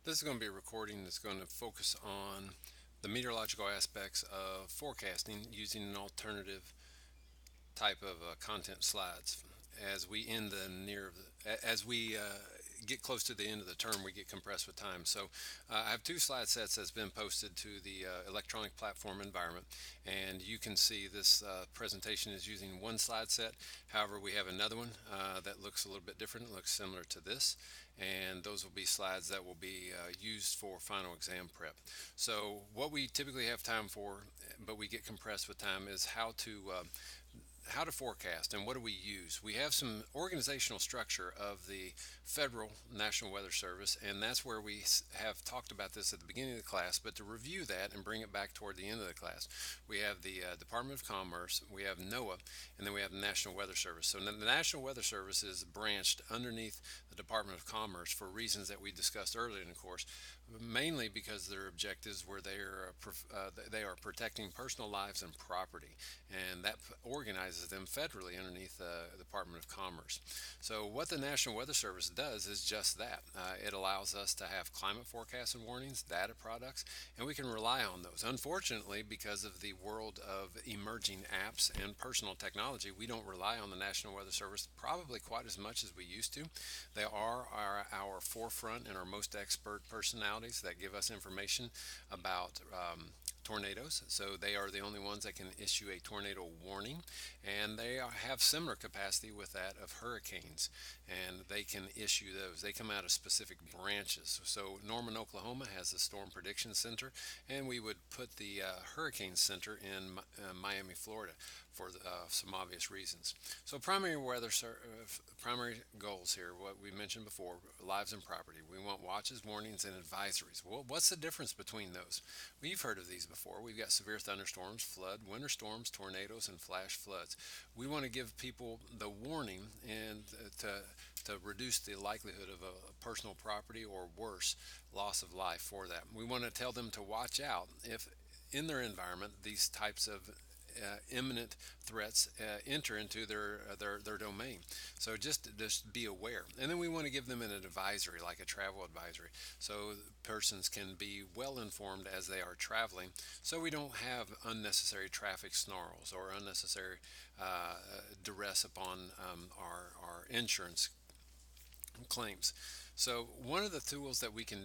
This is going to be a recording that's going to focus on the meteorological aspects of forecasting using an alternative type of content slides. As we end the near, as we get close to the end of the term, we get compressed with time. So I have two slide sets that's been posted to the electronic platform environment, and you can see this presentation is using one slide set. However, we have another one that looks a little bit different. It looks similar to this, and those will be slides that will be used for final exam prep. So what we typically have time for, but we get compressed with time, is how to forecast and what do we use. We have some organizational structure of the Federal National Weather Service, and that's where we have talked about this at the beginning of the class. But to review that and bring it back toward the end of the class, we have the Department of Commerce, we have NOAA, and then we have the National Weather Service. So the National Weather Service is branched underneath the Department of Commerce for reasons that we discussed earlier in the course, mainly because their objectives were they are protecting personal lives and property, and that organizes them federally underneath the Department of Commerce. So what the National Weather Service does is just that. It allows us to have climate forecasts and warnings, data products, and we can rely on those. Unfortunately, because of the world of emerging apps and personal technology, we don't rely on the National Weather Service probably quite as much as we used to. They are our forefront and our most expert personalities that give us information about tornadoes. So they are the only ones that can issue a tornado warning, and they have similar capacity with that of hurricanes, and they can issue those. They come out of specific branches. So Norman, Oklahoma has the Storm Prediction Center, and we would put the Hurricane Center in Miami, Florida, for some obvious reasons. So primary goals here, what we mentioned before, lives and property. We want watches, warnings, and advisories. Well, what's the difference between those? We've heard of these before. We've got severe thunderstorms, flood, winter storms, tornadoes, and flash floods. We want to give people the warning and to reduce the likelihood of a personal property or worse, loss of life for that. We want to tell them to watch out if in their environment these types of imminent threats enter into their domain. So just be aware, and then we want to give them an advisory, like a travel advisory, so persons can be well informed as they are traveling, so we don't have unnecessary traffic snarls or unnecessary duress upon our insurance claims. So, one of the tools that we can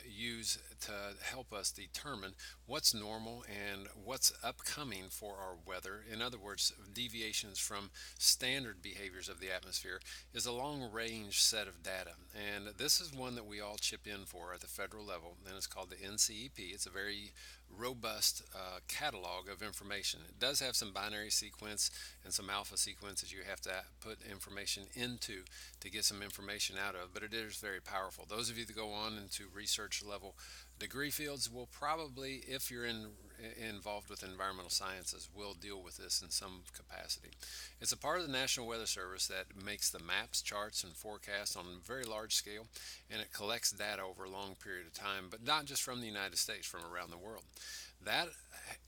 use to help us determine what's normal and what's upcoming for our weather, in other words, deviations from standard behaviors of the atmosphere, is a long range set of data. And this is one that we all chip in for at the federal level, and it's called the NCEP. It's a very robust catalog of information. It does have some binary sequence and some alpha sequences you have to put information into to get some information out of, but it is very powerful. Those of you that go on into research level degree fields will probably, if you're involved with environmental sciences, will deal with this in some capacity. It's a part of the National Weather Service that makes the maps, charts, and forecasts on a very large scale, and it collects data over a long period of time, but not just from the United States, from around the world. That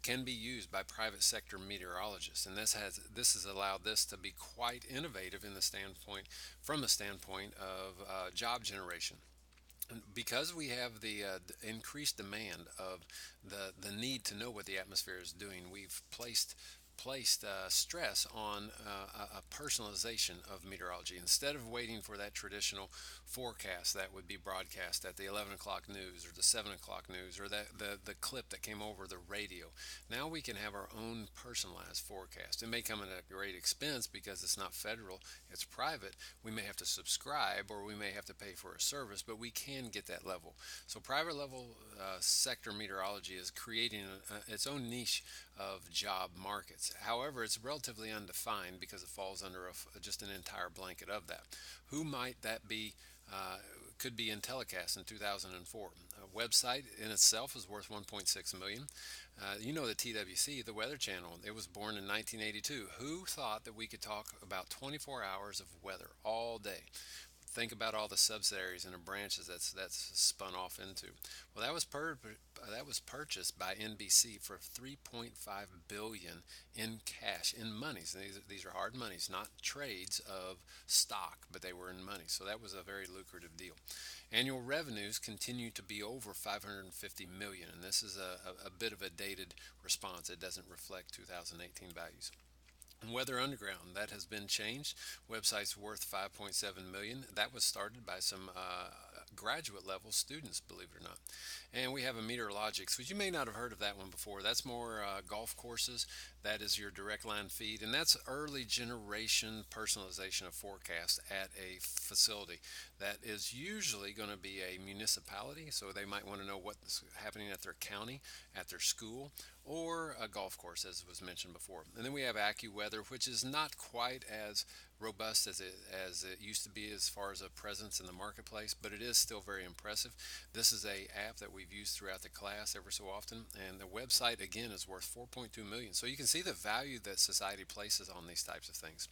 can be used by private sector meteorologists, and this has allowed this to be quite innovative in the standpoint from the standpoint of job generation, because we have the increased demand of the need to know what the atmosphere is doing. We've placed stress on a personalization of meteorology instead of waiting for that traditional forecast that would be broadcast at the 11 o'clock news or the 7 o'clock news or the clip that came over the radio. Now we can have our own personalized forecast. It may come at a great expense because it's not federal, it's private. We may have to subscribe or we may have to pay for a service, but we can get that level. So private level sector meteorology is creating its own niche of job markets. However, it's relatively undefined because it falls under just an entire blanket of that. Who might that be? Could be Intellicast in 2004. A website in itself is worth 1.6 million. You know the TWC, the Weather Channel. It was born in 1982. Who thought that we could talk about 24 hours of weather all day? Think about all the subsidiaries and the branches that's spun off into. Well, that was purchased by NBC for 3.5 billion in cash, in monies. And these are hard monies, not trades of stock, but they were in money. So that was a very lucrative deal. Annual revenues continue to be over 550 million, and this is a bit of a dated response. It doesn't reflect 2018 values. Weather Underground, that has been changed. Website's worth 5.7 million. That was started by some graduate level students, believe it or not. And we have a Meteorologics, which you may not have heard of that one before. That's more golf courses. That is your direct line feed, and that's early generation personalization of forecast at a facility that is usually going to be a municipality. So they might want to know what's happening at their county, at their school, or a golf course, as was mentioned before. And then we have AccuWeather, which is not quite as robust as it used to be as far as a presence in the marketplace, but it is still very impressive. This is a app that we've used throughout the class ever so often, and the website again is worth 4.2 million. So you can see the value that society places on these types of things.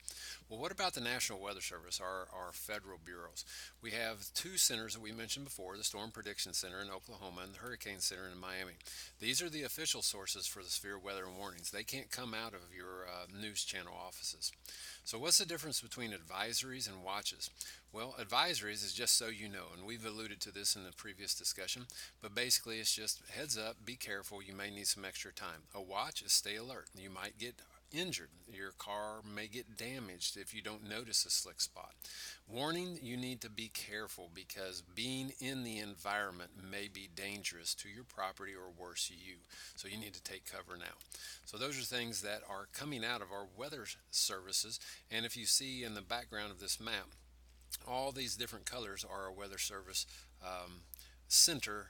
Well, what about the National Weather Service, our federal bureaus? We have two centers that we mentioned before: the Storm Prediction Center in Oklahoma and the Hurricane Center in Miami. These are the official sources for the severe weather warnings. They can't come out of your news channel offices. So, what's the difference between advisories and watches? Well, advisories is just so you know, and we've alluded to this in the previous discussion, but basically it's just heads up, be careful, you may need some extra time. A watch is stay alert. You might get injured. Your car may get damaged if you don't notice a slick spot. Warning, you need to be careful because being in the environment may be dangerous to your property or worse, you. So you need to take cover now. So those are things that are coming out of our weather services. And if you see in the background of this map, all these different colors are our weather service center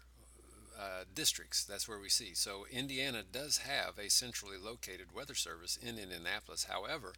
districts. That's where we see. So Indiana does have a centrally located weather service in Indianapolis. However,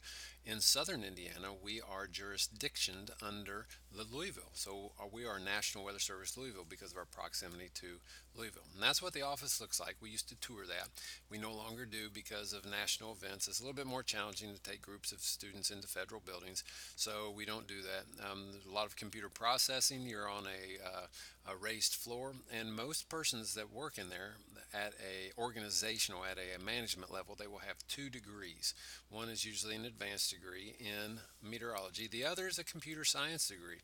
in southern Indiana, we are jurisdictioned under the Louisville. So we are National Weather Service Louisville because of our proximity to Louisville. And that's what the office looks like. We used to tour that. We no longer do because of national events. It's a little bit more challenging to take groups of students into federal buildings, so we don't do that. There's a lot of computer processing. You're on a raised floor, and most persons that work in there at a organizational, at a management level, they will have 2 degrees. One is usually an advanced degree in meteorology. The other is a computer science degree.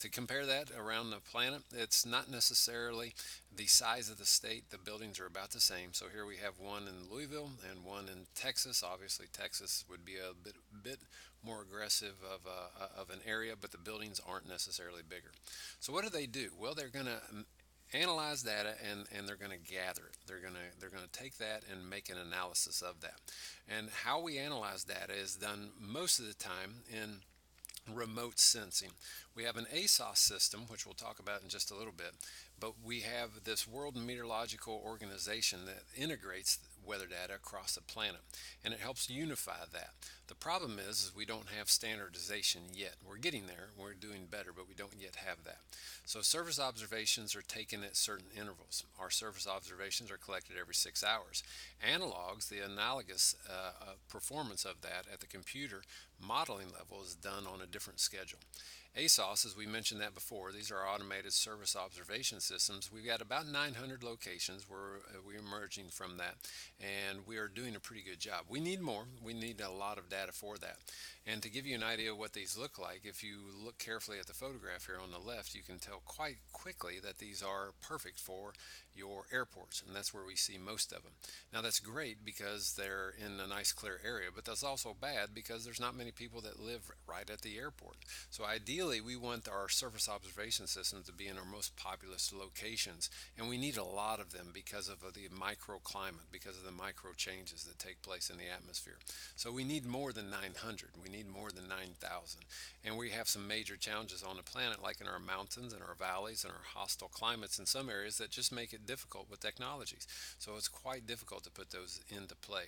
To compare that around the planet, it's not necessarily the size of the state. The buildings are about the same. So here we have one in Louisville and one in Texas. Obviously, Texas would be a bit more aggressive of an area, but the buildings aren't necessarily bigger. So what do? Well, they're going to analyze data and they're going to gather it. They're going to take that and make an analysis of that. And how we analyze data is done most of the time in remote sensing. We have an ASOS system, which we'll talk about in just a little bit, but we have this World Meteorological Organization that integrates weather data across the planet, and it helps unify that. The problem is we don't have standardization yet. We're getting there, we're doing better, but we don't yet have that. So surface observations are taken at certain intervals. Our surface observations are collected every 6 hours. Analogs, the analogous performance of that at the computer modeling level, is done on a different schedule. ASOS, as we mentioned that before, these are automated service observation systems. We've got about 900 locations. We're emerging from that, and we are doing a pretty good job. We need more. We need a lot of data for that. And to give you an idea of what these look like, if you look carefully at the photograph here on the left, you can tell quite quickly that these are perfect for your airports, and that's where we see most of them. Now that's great because they're in a nice clear area, but that's also bad because there's not many people that live right at the airport. So ideally we want our surface observation systems to be in our most populous locations, and we need a lot of them because of the microclimate, because of the micro changes that take place in the atmosphere. So we need more than 900. We need more than 9,000. And we have some major challenges on the planet, like in our mountains and our valleys and our hostile climates in some areas that just make it difficult with technologies. So it's quite difficult to put those into play.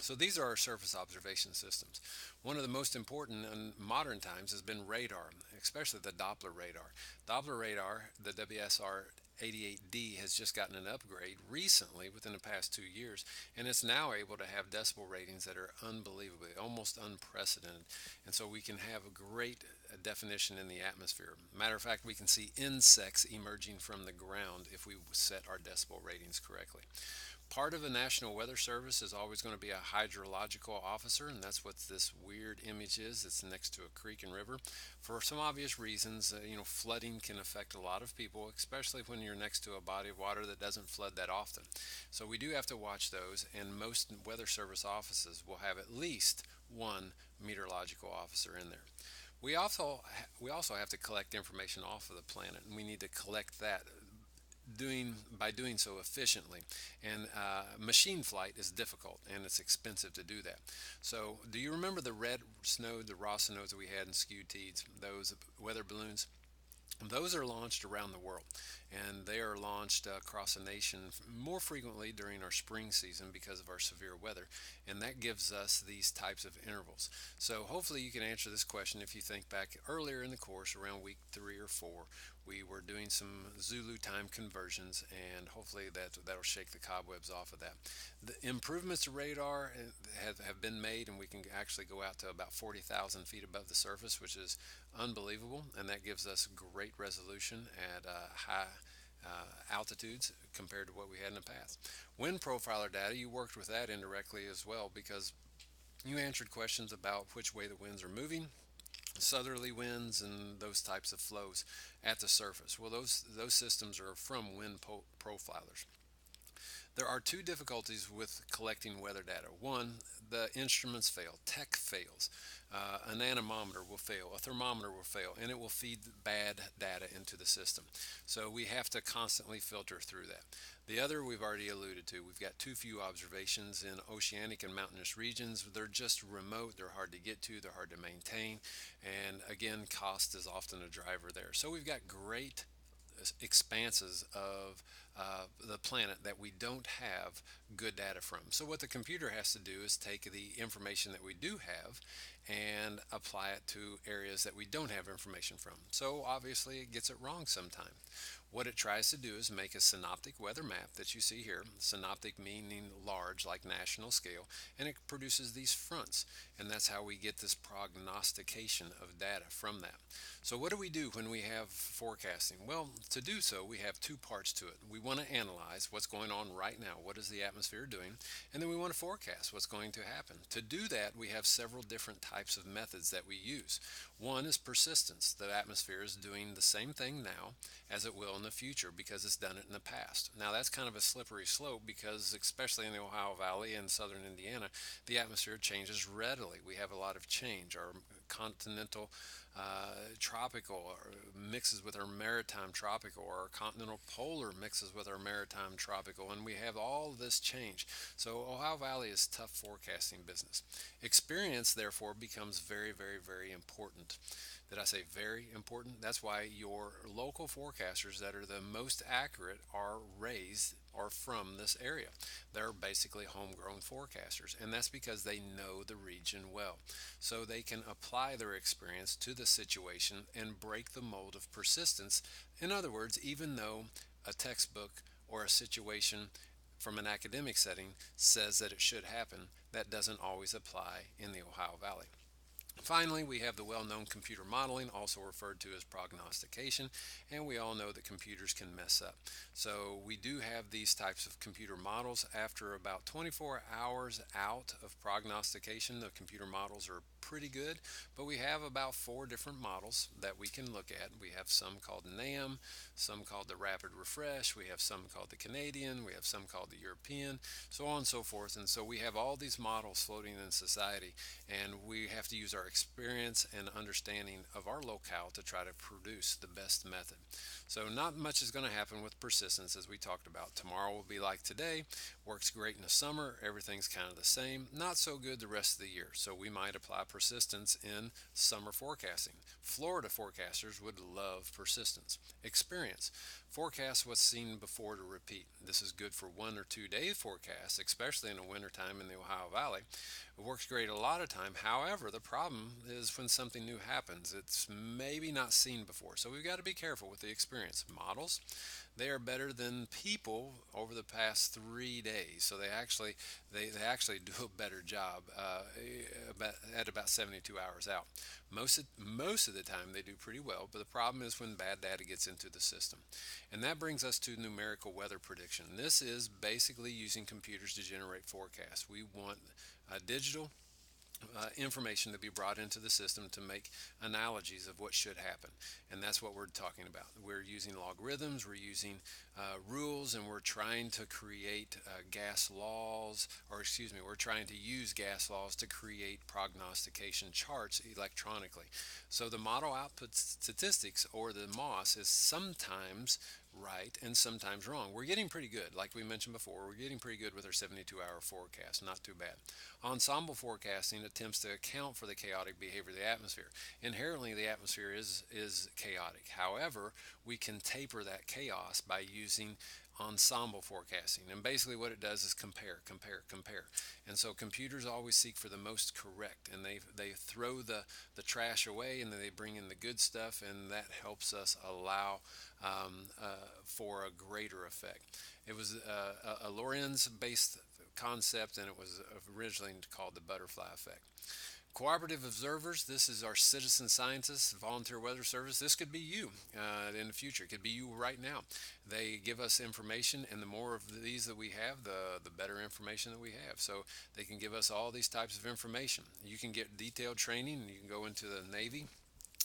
So these are our surface observation systems. One of the most important in modern times has been radar, especially the Doppler radar. Doppler radar, the WSR 88D has just gotten an upgrade recently within the past 2 years, and it's now able to have decibel ratings that are unbelievably, almost unprecedented. And so we can have a great definition in the atmosphere. Matter of fact, we can see insects emerging from the ground if we set our decibel ratings correctly. Part of the National Weather Service is always going to be a hydrological officer, and that's what this weird image is. It's next to a creek and river. For some obvious reasons, flooding can affect a lot of people, especially when you're next to a body of water that doesn't flood that often. So we do have to watch those, and most Weather Service offices will have at least one meteorological officer in there. We also have to collect information off of the planet, and we need to collect that by doing so efficiently. And machine flight is difficult and it's expensive to do that. So, do you remember the red snow, the raw snows that we had in Skew-Teeds, those weather balloons? Those are launched around the world, and they are launched across the nation more frequently during our spring season because of our severe weather, and that gives us these types of intervals. So hopefully you can answer this question. If you think back earlier in the course, around week 3 or 4, we were doing some Zulu time conversions, and hopefully that'll shake the cobwebs off of that. The improvements to radar have been made, and we can actually go out to about 40,000 feet above the surface, which is unbelievable, and that gives us great resolution at high altitudes compared to what we had in the past. Wind profiler data, you worked with that indirectly as well because you answered questions about which way the winds are moving, southerly winds, and those types of flows at the surface. Well, those systems are from profilers. There are two difficulties with collecting weather data. One, the instruments fail, tech fails. An anemometer will fail, a thermometer will fail, and it will feed bad data into the system. So we have to constantly filter through that. The other we've already alluded to. We've got too few observations in oceanic and mountainous regions. They're just remote, they're hard to get to, they're hard to maintain, and again, cost is often a driver there. So we've got great expanses of the planet that we don't have good data from. So, what the computer has to do is take the information that we do have and apply it to areas that we don't have information from. So, obviously, it gets it wrong sometimes. What it tries to do is make a synoptic weather map that you see here, synoptic meaning large, like national scale, and it produces these fronts. And that's how we get this prognostication of data from that. So, what do we do when we have forecasting? Well, to do so, we have two parts to it. We want to analyze what's going on right now, what is the atmosphere doing, and then we want to forecast what's going to happen. To do that, we have several different types of methods that we use. One is persistence. The atmosphere is doing the same thing now as it will in the future because it's done it in the past. Now, that's kind of a slippery slope because, especially in the Ohio Valley and southern Indiana, the atmosphere changes readily. We have a lot of change. Our continental tropical mixes with our maritime tropical, or our continental polar mixes with our maritime tropical, and we have all this change. So Ohio Valley is tough forecasting business. Experience, therefore, becomes very, very, very important. Did I say very important? That's why your local forecasters that are the most accurate are raised or from this area. They're basically homegrown forecasters, and that's because they know the region well. So they can apply their experience to the situation and break the mold of persistence. In other words, even though a textbook or a situation from an academic setting says that it should happen, that doesn't always apply in the Ohio Valley. Finally, we have the well-known computer modeling, also referred to as prognostication, and we all know that computers can mess up. So we do have these types of computer models. After about 24 hours out of prognostication, the computer models are pretty good, but we have about 4 different models that we can look at. We have some called NAM, some called the Rapid Refresh, we have some called the Canadian, we have some called the European, so on and so forth. And so we have all these models floating in society, and we have to use our experience and understanding of our locale to try to produce the best method. So not much is going to happen with persistence, as we talked about. Tomorrow will be like today. Works great in the summer. Everything's kind of the same. Not so good the rest of the year. So we might apply persistence in summer forecasting. Florida forecasters would love persistence. Experience. Forecast what's seen before to repeat. This is good for 1 or 2 day forecasts, especially in the wintertime in the Ohio Valley. It works great a lot of time. However, the problem is when something new happens, it's maybe not seen before. So we've got to be careful with the experience. Models, they are better than people over the past 3 days. So they actually do a better job at about 72 hours out. Most of the time they do pretty well, but the problem is when bad data gets into the system. And that brings us to numerical weather prediction. This is basically using computers to generate forecasts. We want digital information to be brought into the system to make analogies of what should happen. And that's what we're talking about. We're using logarithms, we're using rules, and we're trying to create gas laws, or excuse me, we're trying to use gas laws to create prognostication charts electronically. So the model output statistics, or the MOS, is sometimes right and sometimes wrong. We're getting pretty good. Like we mentioned before, we're getting pretty good with our 72-hour forecast. Not too bad. Ensemble forecasting attempts to account for the chaotic behavior of the atmosphere. Inherently, the atmosphere is chaotic. However, we can taper that chaos by using ensemble forecasting. And basically what it does is compare, compare, compare. And so computers always seek for the most correct, and they throw the trash away, and then they bring in the good stuff, and that helps us allow for a greater effect. It was a Lorenz based concept, and it was originally called the butterfly effect. Cooperative observers, this is our citizen scientists, volunteer weather service. This could be you in the future. It could be you right now. They give us information, and the more of these that we have, the better information that we have. So they can give us all these types of information. You can get detailed training, and you can go into the Navy.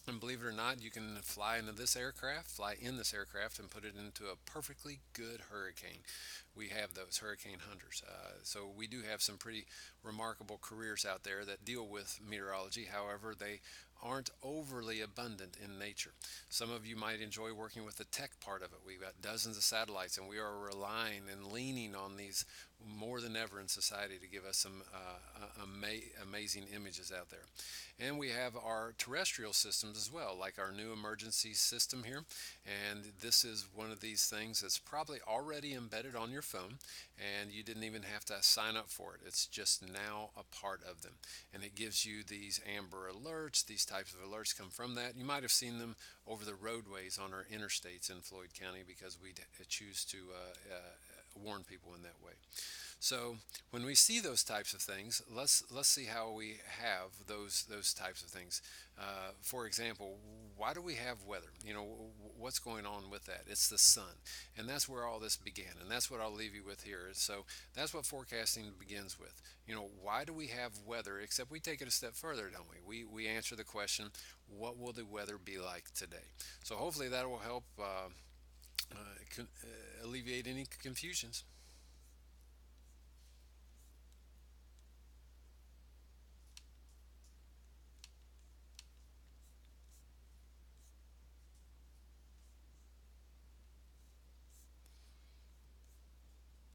And believe it or not, you can fly in this aircraft, and put it into a perfectly good hurricane. We have those hurricane hunters. So we do have some pretty remarkable careers out there that deal with meteorology. However, they aren't overly abundant in nature. Some of you might enjoy working with the tech part of it. We've got dozens of satellites, and we are relying and leaning on these more than ever in society to give us some amazing images out there. And we have our terrestrial systems as well, like our new emergency system here. And this is one of these things that's probably already embedded on your phone, and you didn't even have to sign up for it. It's just now a part of them. And it gives you these amber alerts. These types of alerts come from that. You might have seen them over the roadways on our interstates in Floyd County, because we choose to warn people in that way. So when we see those types of things, let's see how we have those types of things. For example, why do we have weather? What's going on with that? It's the sun, and that's where all this began, and that's what I'll leave you with here. So that's what forecasting begins with. Why do we have weather? Except we take it a step further, don't we? We answer the question, what will the weather be like today? So hopefully that will help alleviate any confusions.